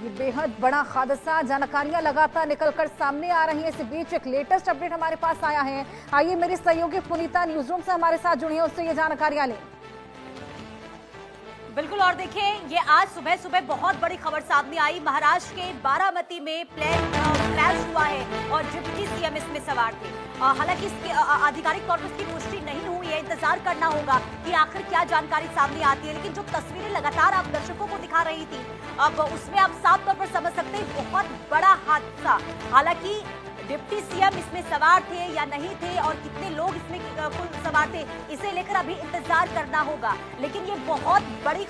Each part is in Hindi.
ये बेहद बड़ा हादसा, जानकारियां लगातार निकलकर सामने आ रही हैं। इस बीच एक लेटेस्ट अपडेट हमारे पास आया है। आइए मेरी सहयोगी पुनीता न्यूज रूम से हमारे साथ जुड़ी है, उससे ये जानकारियां लें। बिल्कुल, और देखिए ये आज सुबह सुबह बहुत बड़ी खबर सामने आई। महाराष्ट्र के बारामती में प्लेन क्रैश हुआ है और डिप्टी सीएम इसमें सवार थे। हालांकि इसके आधिकारिक तौर पर इसकी पुष्टि नहीं हुई है, इंतजार करना होगा कि आखिर क्या जानकारी सामने आती है। लेकिन जो तस्वीरें लगातार आप दर्शकों को दिखा रही थी, अब उसमें आप साफ तौर पर समझ सकते हैं बहुत बड़ा हादसा। हालांकि डिप्टी सीएम इसमें सवार थे या नहीं थे और कितने लोग इसमें कुल सवार थे, इसे लेकर अभी इंतजार करना होगा। लेकिन ये बहुत बड़ी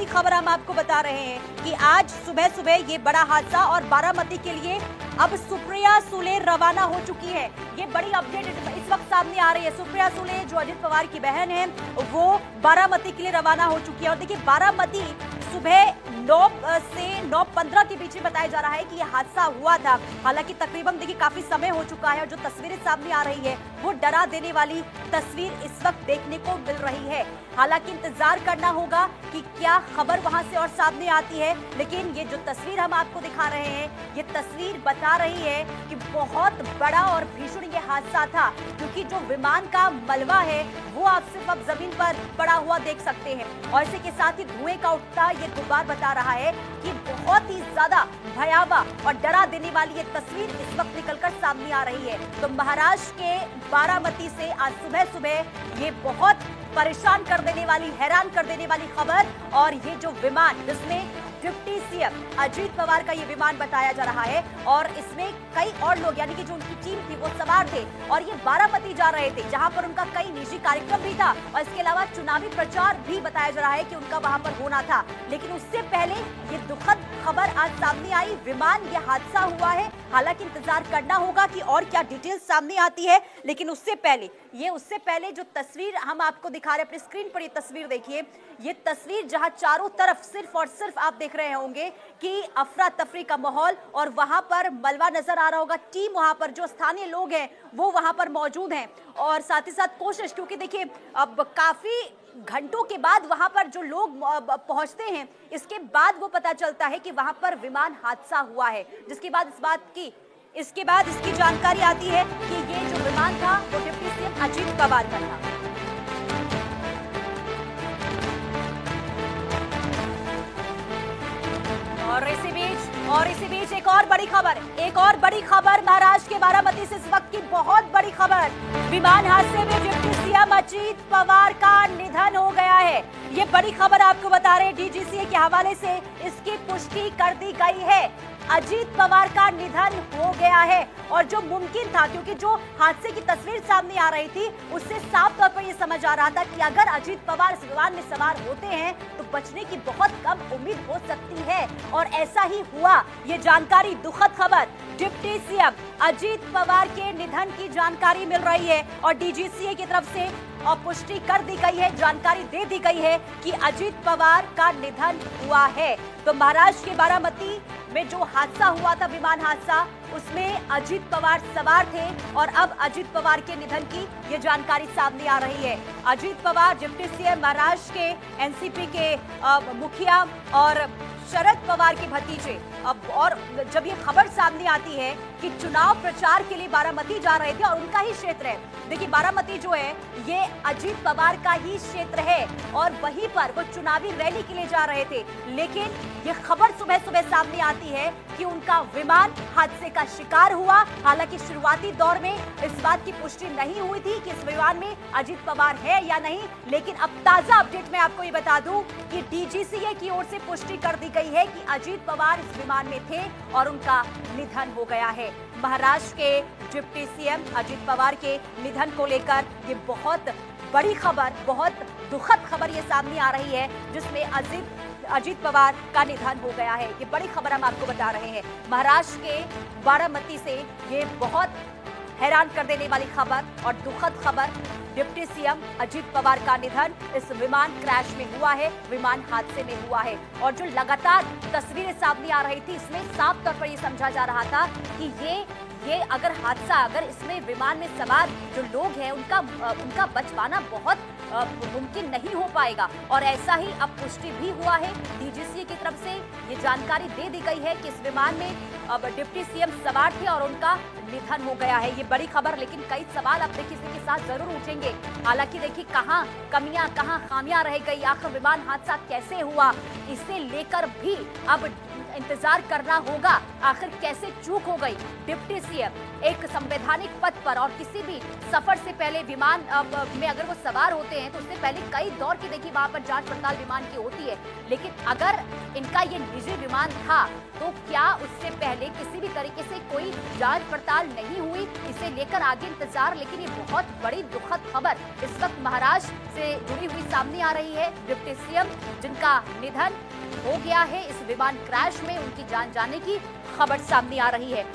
खबर हम आपको बता रहे हैं कि आज सुबह सुबह ये बड़ा हादसा, और बारामती के लिए अब सुप्रिया सुले रवाना हो चुकी है। ये बड़ी अपडेट इस वक्त सामने आ रही है। सुप्रिया सुले जो अजित पवार की बहन है, वो बारामती के लिए रवाना हो चुकी है। और देखिए बारामती सुबह 9 से 9:15 के बीच में बताया जा रहा है कि यह हादसा हुआ था। हालांकि तकरीबन देखिए काफी समय हो चुका है और जो तस्वीरें सामने आ रही है वो डरा देने वाली तस्वीर इस वक्त देखने को मिल रही है। हालांकि इंतजार करना होगा कि क्या खबर वहां से और सामने आती है। लेकिन ये जो तस्वीर हम आपको दिखा रहे हैं, ये तस्वीर बता रही है कि बहुत बड़ा और भीषण ये हादसा था, क्योंकि जो विमान का मलबा है वो आप सिर्फ अब जमीन पर पड़ा हुआ देख सकते हैं। और इसी के साथ ही धुएं का उठता ये गुबार बता रहा है कि बहुत ही ज्यादा भयावह और डरा देने वाली ये तस्वीर इस वक्त निकलकर सामने आ रही है। तो महाराष्ट्र के बारामती से आज सुबह सुबह ये बहुत परेशान कर देने वाली, हैरान कर देने वाली खबर। और ये जो विमान, जिसमें डिप्टी सीएम अजित पवार का ये विमान बताया जा रहा है, और इसमें कई और लोग यानी कि जो उनकी टीम थी वो सवार थे और ये बारामती जा रहे थे, जहां पर उनका कई निजी कार्यक्रम भी था और इसके अलावा चुनावी प्रचार भी बताया जा रहा है कि उनका वहां पर होना था। लेकिन उससे पहले ये दुखद खबर आज सामने आई, विमान ये हादसा हुआ है। हालांकि इंतजार करना होगा कि और क्या डिटेल्स सामने आती है। लेकिन उससे पहले जो तस्वीर हम आपको दिखा रहे हैं अपनी स्क्रीन पर, ये तस्वीर देखिए। ये तस्वीर जहां चारों तरफ सिर्फ और सिर्फ आप देख रहे होंगे कि अफरा तफरी का माहौल, और वहां पर मलबा नजर आ रहा होगा। टीम वहां पर, जो स्थानीय लोग हैं वो वहां पर मौजूद हैं, और साथ ही साथ कोशिश, क्योंकि देखिए अब काफी घंटों के बाद वहां पर जो लोग पहुंचते हैं, इसके बाद वो पता चलता है कि वहां पर विमान हादसा हुआ है। इसके बाद इसकी जानकारी आती है कि ये जो विमान था वो डिप्टी सीएम अजित पवार का था। और इसी बीच एक और बड़ी खबर महाराष्ट्र के बारामती से इस वक्त की बहुत बड़ी खबर। विमान हादसे में डिप्टी सीएम अजित पवार का निधन हो गया है। ये बड़ी खबर आपको बता रहे हैं, डीजीसीए के हवाले से इसकी पुष्टि कर दी गई है। अजित पवार का निधन हो गया है, और जो मुमकिन था, क्योंकि जो हादसे की तस्वीर सामने आ रही थी उससे साफ तौर पर यह समझ आ रहा था कि अगर अजित पवार इस विमान में सवार होते हैं तो बचने की बहुत कम उम्मीद हो सकती है, और ऐसा ही हुआ। ये जानकारी, दुखद खबर, डिप्टी सीएम अजित पवार के निधन की जानकारी मिल रही है और डीजीसीए की तरफ से और पुष्टि कर दी गई है, जानकारी दे दी गई है कि अजित पवार का निधन हुआ है। तो महाराष्ट्र के बारामती में जो हादसा हुआ था, विमान हादसा, उसमें अजित पवार सवार थे, और अब अजित पवार के निधन की ये जानकारी सामने आ रही है। अजित पवार डिप्टी सीएम महाराष्ट्र के एनसीपी के मुखिया और शरद पवार के भतीजे। अब और जब ये खबर सामने आती है कि चुनाव प्रचार के लिए बारामती जा रहे थे, और उनका ही क्षेत्र है, देखिए बारामती जो है ये अजित पवार का ही क्षेत्र है, और वहीं पर वो चुनावी रैली के लिए जा रहे थे। लेकिन ये खबर सुबह सुबह सामने आती है कि उनका विमान हादसे का शिकार हुआ। हालांकि शुरुआती दौर में इस बात की पुष्टि नहीं हुई थी कि इस विमान में अजित पवार है या नहीं। लेकिन अब ताजा अपडेट में आपको ये बता दूं कि डीजीसीए की ओर से पुष्टि कर दी गई है कि अजित पवार इस विमान में थे और उनका निधन हो गया है। महाराष्ट्र के डिप्टी सीएम अजित पवार के निधन को लेकर ये बहुत बड़ी खबर, बहुत दुखद खबर ये सामने आ रही है, जिसमें अजित पवार का निधन हो गया है। ये बड़ी खबर हम आपको बता रहे हैं महाराष्ट्र के बारामती से। ये बहुत हैरान कर देने वाली खबर और दुखद खबर, डिप्टी सीएम अजित पवार का निधन इस विमान क्रैश में हुआ है, विमान हादसे में हुआ है। और जो लगातार तस्वीरें सामने आ रही थी, इसमें साफ तौर पर यह समझा जा रहा था कि ये ये अगर हादसा, अगर इसमें विमान में सवार जो लोग हैं उनका बच पाना बहुत मुमकिन नहीं हो पाएगा। और ऐसा ही अब पुष्टि भी हुआ है, डीजीसीए की तरफ से ये जानकारी दे दी गई है कि इस विमान में अब डिप्टी सीएम सवार थे और उनका निधन हो गया है। ये बड़ी खबर, लेकिन कई सवाल अब देखिए इसी के साथ जरूर उठेंगे। हालांकि देखिए कहाँ कमियां, कहाँ खामियां रह गई, आखिर विमान हादसा कैसे हुआ, इसे लेकर भी अब इंतजार करना होगा। आखिर कैसे चूक हो गई। डिप्टी सीएम एक संवैधानिक पद पर और किसी भी सफर से पहले विमान में अगर वो सवार होते हैं तो उससे पहले कई दौर की देखिए वहां पर जांच पड़ताल विमान की होती है। लेकिन अगर इनका ये निजी विमान था तो क्या उससे पहले किसी भी तरीके से कोई जांच पड़ताल नहीं हुई, इसे लेकर आगे इंतजार। लेकिन ये बहुत बड़ी दुखद खबर इस वक्त महाराष्ट्र से जुड़ी हुई सामने आ रही है। डिप्टी सीएम जिनका निधन हो गया है इस विमान क्रैश में, उनकी जान जाने की खबर सामने आ रही है।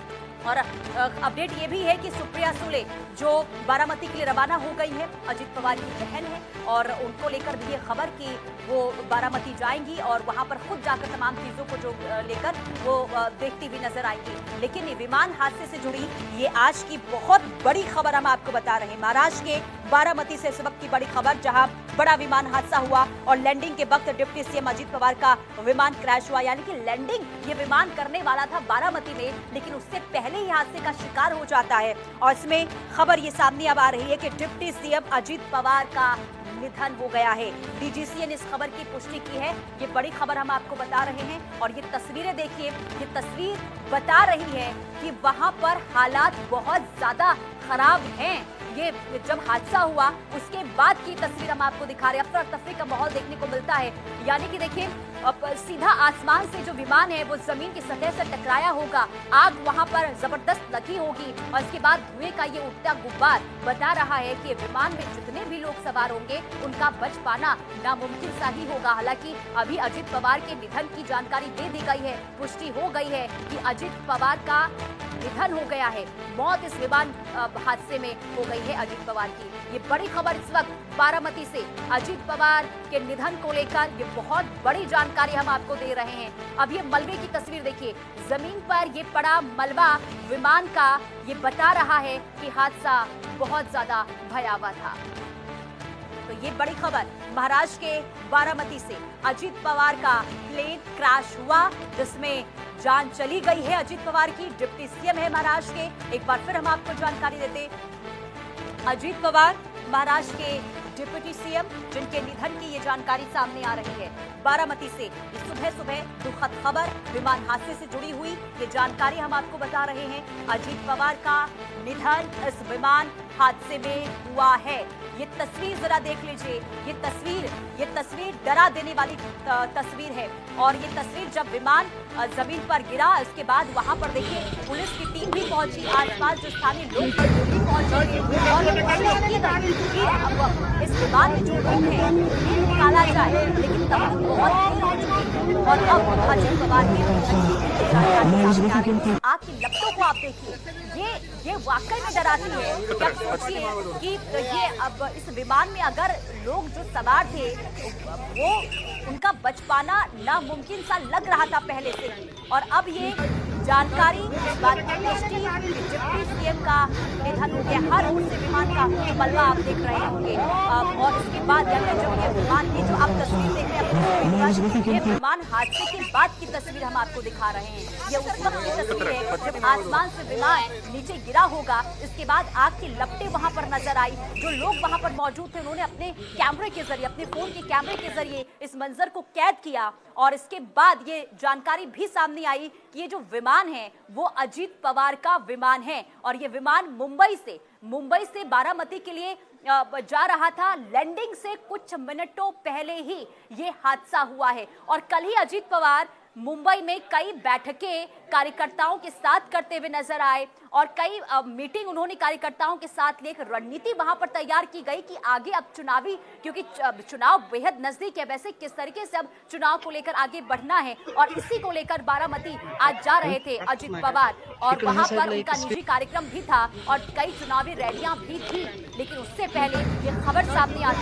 और अपडेट ये भी है कि सुप्रिया सुले जो बारामती के लिए रवाना हो गई है, अजित पवार की बहन है और उनको लेकर भी ये खबर कि वो बारामती जाएंगी और वहां पर खुद जाकर तमाम चीजों को जो लेकर वो देखती हुई नजर आएंगी। लेकिन ये विमान हादसे से जुड़ी ये आज की बहुत बड़ी खबर हम आपको बता रहे हैं। महाराष्ट्र के बारामती से इस वक्त की बड़ी खबर, जहां बड़ा विमान हादसा हुआ और लैंडिंग के वक्त डिप्टी सीएम अजित पवार का विमान क्रैश हुआ। यानी कि लैंडिंग ये विमान करने वाला था बारामती में, लेकिन उससे पहले ही हादसे का शिकार हो जाता है। और इसमें खबर ये सामने अब आ रही है कि डिप्टी सीएम अजित पवार का निधन हो गया है। डीजीसीए ने इस खबर की पुष्टि की है। ये बड़ी खबर हम आपको बता रहे हैं और ये तस्वीरें देखिए, ये तस्वीर बता रही है कि वहां पर हालात बहुत ज्यादा खराब हैं। ये जब हादसा हुआ उसके बाद की तस्वीर हम आपको दिखा रहे हैं। अफरा तफरी का माहौल देखने को मिलता है। यानी कि देखिए सीधा आसमान से जो विमान है वो जमीन की सतह से टकराया होगा, आग वहां पर जबरदस्त लगी होगी और इसके बाद धुएं का ये उठता गुब्बार बता रहा है कि विमान में जितने भी लोग सवार होंगे उनका बच पाना नामुमकिन सा ही होगा। हालांकि अभी अजित पवार के निधन की जानकारी दे दी गई है, पुष्टि हो गई है कि अजित पवार का निधन हो गया है। मौत इस विमान हादसे में हो गई है अजित पवार की। ये बड़ी खबर इस वक्त बारामती से अजित पवार के निधन को लेकर ये बहुत बड़ी जानकारी हम आपको दे रहे हैं। अब ये मलबे की तस्वीर देखिए, जमीन पर ये पड़ा मलबा विमान का, ये बता रहा है कि हादसा बहुत ज्यादा भयावह था। तो ये बड़ी खबर महाराष्ट्र के बारामती से अजित पवार का प्लेन क्रैश हुआ, जिसमें जान चली गई है अजित पवार की। डिप्टी सीएम है महाराष्ट्र के। एक बार फिर हम आपको जानकारी देते, अजित पवार महाराष्ट्र के डिप्टी सीएम जिनके निधन की ये जानकारी सामने आ रही है। बारामती से सुबह सुबह दुखद खबर, विमान हादसे से जुड़ी हुई ये जानकारी हम आपको बता रहे हैं। अजित पवार का निधन इस विमान हादसे में हुआ है। ये तस्वीर जरा देख लीजिए, ये तस्वीर डरा देने वाली तस्वीर है। और ये तस्वीर जब विमान जमीन पर गिरा, इसके बाद वहां पर देखिए पुलिस की टीम भी पहुंची, आसपास जो स्थानीय लोग थे वो भी पहुंचे और इस विमान में जो लोग हैं निकाला जाए, लेकिन तब बहुत देर हो चुकी है। और अब अजित पवार की आग की लपटों को आप देखिए, ये वाकई में डराती है। क्या सोचिए कि ये अब इस विमान में अगर लोग जो सवार थे वो उनका बच पाना नामुमकिन सा लग रहा था पहले से, और अब ये जानकारी इस बात की पुष्टि डिप्टी सीएम का निधन हो गया। हर ओर से विमान का मलबा आप देख रहे होंगे। और इसके बाद जब ये विमान की जो आप तस्वीर देख रहे हैं, ये विमान हादसे के बाद की तस्वीर हम आपको दिखा रहे हैं। ये उस वक्त की तस्वीर है जब आसमान से विमान नीचे गिरा होगा। इसके बाद आग की लपटें वहां पर नजर आई। जो लोग वहां पर मौजूद थे उन्होंने अपने कैमरे के जरिए, अपने फोन के कैमरे के जरिए इस मंजर को कैद किया। और इसके बाद ये जानकारी भी सामने आई कि ये जो विमान है वो अजित पवार का विमान है और ये विमान मुंबई से बारामती के लिए जा रहा था। लैंडिंग से कुछ मिनटों पहले ही ये हादसा हुआ है। और कल ही अजित पवार मुंबई में कई बैठकें कार्यकर्ताओं के साथ करते हुए नजर आए और कई मीटिंग उन्होंने कार्यकर्ताओं के साथ लेकर रणनीति वहां पर तैयार की गई कि आगे अब चुनावी, क्योंकि चुनाव बेहद नजदीक है, वैसे किस तरीके से अब चुनाव को लेकर आगे बढ़ना है। और इसी को लेकर बारामती आज जा रहे थे अजित पवार और वहां पर उनका निजी कार्यक्रम भी था और कई चुनावी रैलियां भी थी। लेकिन उससे पहले ये खबर सामने आती